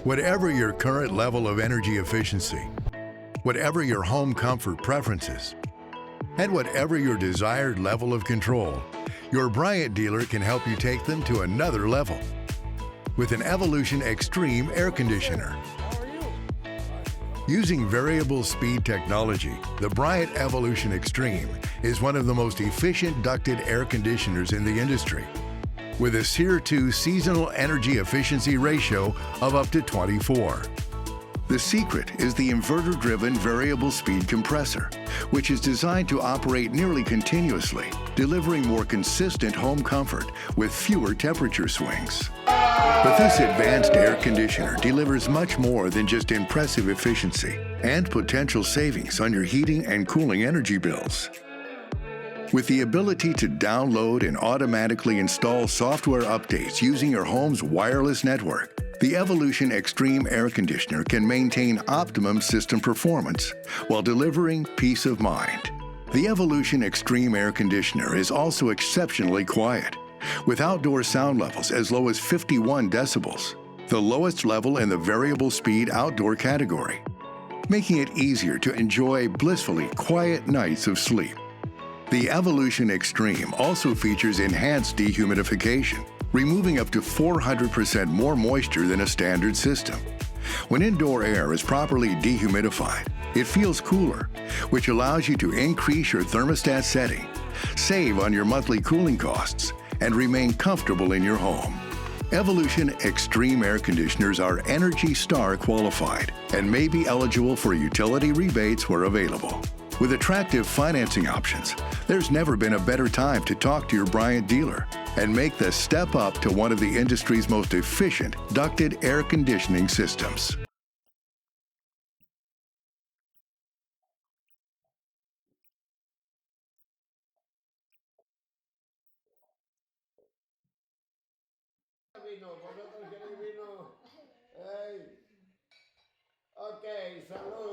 Whatever your current level of energy efficiency, whatever your home comfort preferences, and whatever your desired level of control, your Bryant dealer can help you take them to another level with an Evolution Extreme air conditioner. Using variable speed technology, the Bryant Evolution Extreme is one of the most efficient ducted air conditioners in the industry, with a SEER 2 seasonal energy efficiency ratio of up to 24. The secret is the inverter-driven variable speed compressor, which is designed to operate nearly continuously, delivering more consistent home comfort with fewer temperature swings. But this advanced air conditioner delivers much more than just impressive efficiency and potential savings on your heating and cooling energy bills. With the ability to download and automatically install software updates using your home's wireless network, the Evolution Extreme air conditioner can maintain optimum system performance while delivering peace of mind. The Evolution Extreme air conditioner is also exceptionally quiet, with outdoor sound levels as low as 51 decibels, the lowest level in the variable speed outdoor category, making it easier to enjoy blissfully quiet nights of sleep. The Evolution Extreme also features enhanced dehumidification, removing up to 400% more moisture than a standard system. When indoor air is properly dehumidified, it feels cooler, which allows you to increase your thermostat setting, save on your monthly cooling costs, and remain comfortable in your home. Evolution Extreme air conditioners are ENERGY STAR qualified and may be eligible for utility rebates where available. With attractive financing options, there's never been a better time to talk to your Bryant dealer and make the step up to one of the industry's most efficient ducted air conditioning systems. Vino, vosotros queréis vino. Ey. Ok, salud.